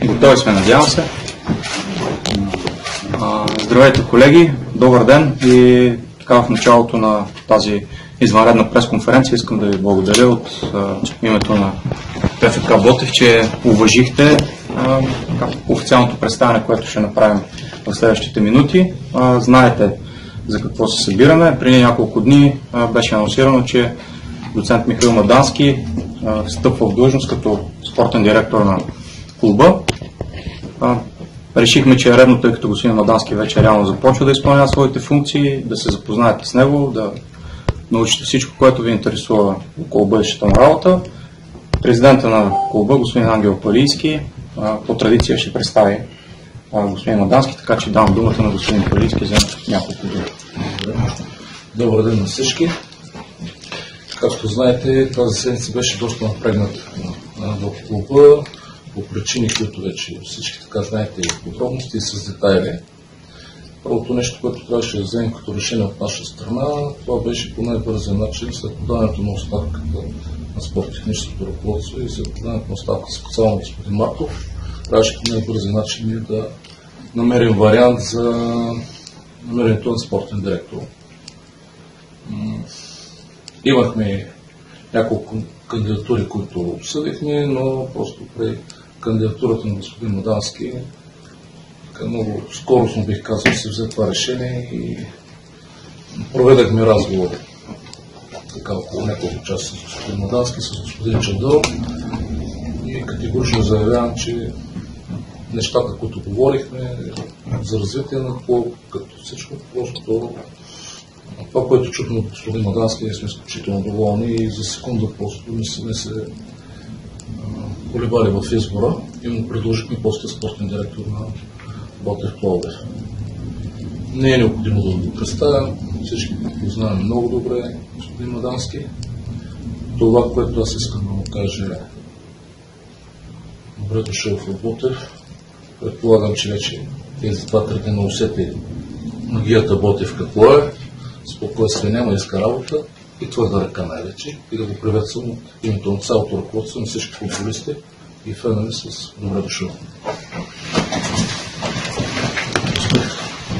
Готови сме, надявам се. Здравейте, колеги, добър ден и така в началото на тази извънредна пресконференция искам да ви благодаря от името на ПФК Ботев, че уважихте официалното представяне, което ще направим в следващите минути. Знаете за какво се събираме. Преди няколко дни беше анонсирано, че доцент Михаил Мадански встъпва в длъжност като спортен директор на клуба. Решихме, че е редно, тъй като господин Мадански вече реално започва да изпълнява своите функции, да се запознаете с него, да научите всичко, което ви интересува около бъдещата му работа. Президента на клуба, господин Ангел Палийски, по традиция ще представи господин Мадански, така че давам думата на господин Палийски за няколко думи. Добър ден на всички. Както знаете, тази седмица беше доста напрегната в клуба по причини, които вече всички така знаете и подробности и с детайли. Първото нещо, което трябваше да вземем като решение от наша страна, това беше по най-бързия начин след подаването на оставката на спорттехническото ръководство и след подаването на оставката специално господин Марков. Трябваше по най-бързия начин да намерим вариант за намерението на спортен директор. Имахме няколко кандидатури, които обсъдихме, но просто при кандидатурата на господин Мадански много скоростно, бих казал, се взе това решение и проведахме разговор така около няколко часа с господин Мадански, с господин Чадъл и категорично заявявам, че нещата, които говорихме за развитие на клуб, като всичко, просто това, което чухме от господин Мадански, ние сме изключително доволни и за секунда просто не сме се колебали в избора и му предложихме поста спортен директор на Ботев Пловдив. Не е необходимо да го представям, всички го знаем много добре, господин Мадански. Това, което аз искам да му кажа, добре дошъл в Ботев. Предполагам, че вече тези 2-3 дни усети магията Ботев какво е. Спокойствие няма, иска работа и твърда ръка най-вече и да го приветствам от името на цялото ръководство на всички футболисти и фенове с добре дошъл.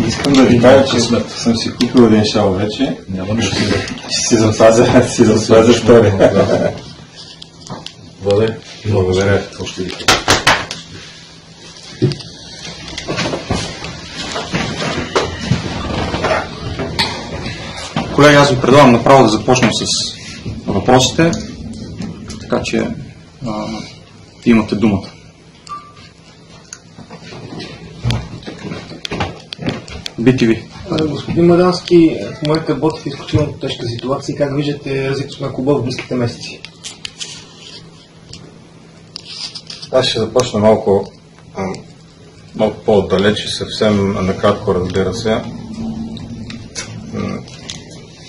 Искам да ви кажа, че съм си купил един шал вече. Няма нищо. Си запазя втори. Владе, благодаря. Още ви. Колеги, аз ви предлагам направо да започнем с въпросите, така че имате думата. BTV. Господин Мадански, в момента Ботев е изключително тежка ситуация. Как виждате развитието на клуба в близките месеци? Аз ще започна малко по-отдалече, съвсем накратко, разбира се.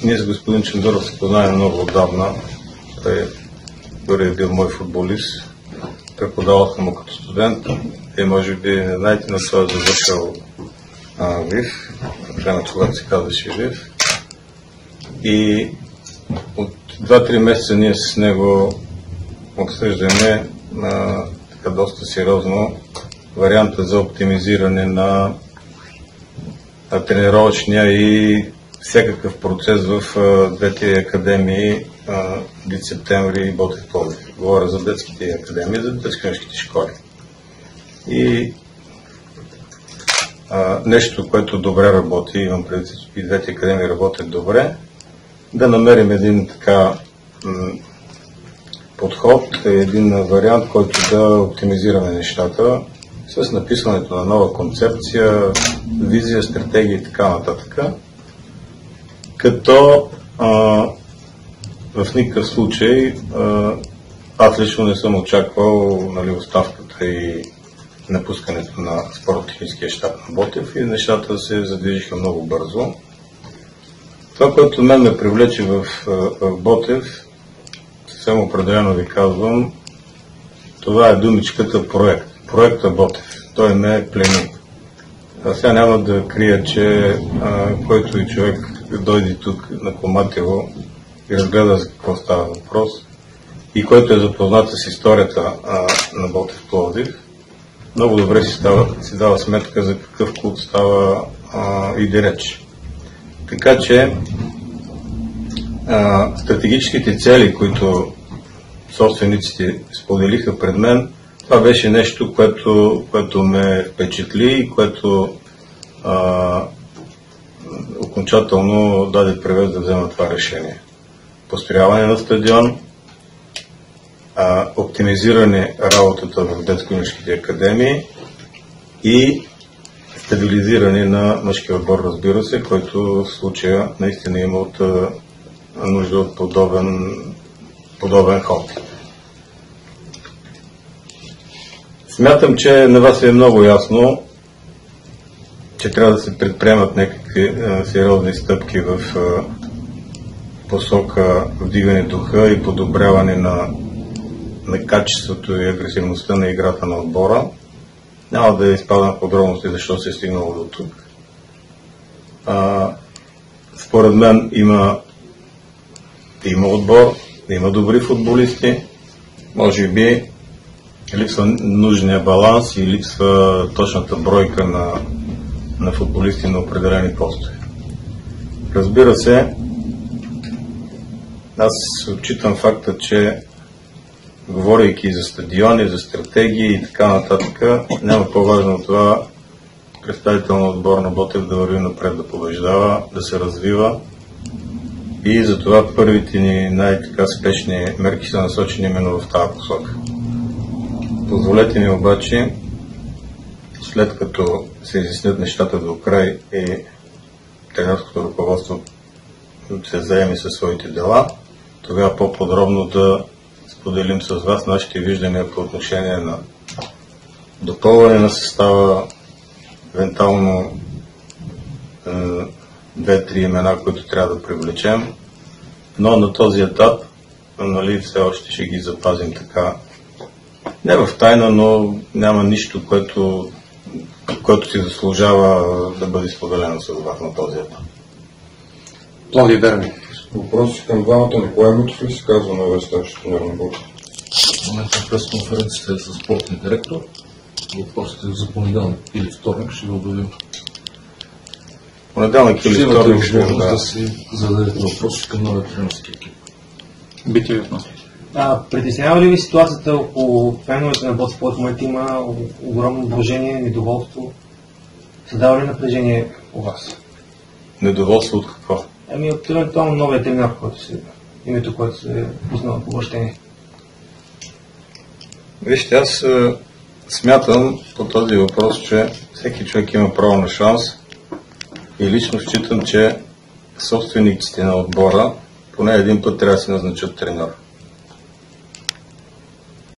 Ние с господин Чендуров се познаваме много отдавна. Той дори е бил мой футболист. Преподавах му като студент и може би не знаете, но той е завършил ВИФ, време когато се казваше ВИФ. И от 2-3 месеца ние с него обсъждаме така доста сериозно варианта за оптимизиране на тренировъчния и всякакъв процес в двете академии Вит Септември и Ботев Пловдив. Говоря за детските академии, за детско-юношеските школи. И нещо, което добре работи, имам предвид, и двете академии работят добре, да намерим един така подход, един вариант, който да оптимизираме нещата с написването на нова концепция, визия, стратегия и така нататък. Като в никакъв случай аз лично не съм очаквал оставката и напускането на спортно-техническия щаб на Ботев и нещата се задвижиха много бързо. Това, което мен ме привлече в Ботев, съвсем определено ви казвам, това е думичката проект. Проекта Ботев. Той ме е плени. Сега няма да крия, че който и човек дойде тук на Коматево и разгледа за какво става въпрос, и който е запознат с историята на Ботев Пловдив, много добре си дава сметка за какъв култ става иде реч. Така че стратегическите цели, които собствениците споделиха пред мен, това беше нещо, което ме впечатли и което окончателно даде превес да взема това решение. Построяване на стадион, оптимизиране работата в детско-юношеските академии и стабилизиране на мъжкия отбор, разбира се, който в случая наистина има нужда от подобен ход. Смятам, че на вас е много ясно, че трябва да се предприемат някакви сериозни стъпки в посока вдигане духа и подобряване на качеството и агресивността на играта на отбора. Няма да изпадам в подробности защо се е стигнало до тук. Според мен има отбор, има добри футболисти, може би липсва нужния баланс и липсва точната бройка на футболисти на определени постове. Разбира се, аз отчитам факта, че говорейки за стадиони, за стратегии и така нататък, няма по-важно от това представително отбор на Ботев да върви напред, да побеждава, да се развива. И затова първите ни най-така спешни мерки са насочени именно в тази посока. Позволете ми обаче, след като се изяснят нещата до край и тренерското ръководство се заеме със своите дела, тогава по-подробно да споделим с вас нашите виждания по отношение на допълване на състава, евентуално 2-3 имена, които трябва да привлечем, но на този етап все още ще ги запазим така. Не в тайна, но няма нищо, което си заслужава да бъде споделено с вас на този етап. Пловдив Дерби. Въпроси към двамата. Николай Митов ли се казва на старши тренер на Ботев? В момента пресконференцията е с спортния директор. Въпросите за понеделник или вторник ще го обявим. Понеделник или вторник ще го да си зададете въпроси към новия тренерски екип. Бити в нас. Притеснява ли ви ситуацията около феновете на Ботев? В момента има огромно брожение, недоволство. Създава ли напрежение у вас? Недоволство от какво? От евентуално новия тренер, името, което се е пуснало по въщение. Вижте, аз смятам по този въпрос, че всеки човек има право на шанс и лично считам, че собствениците на отбора поне един път трябва да си назначат тренер.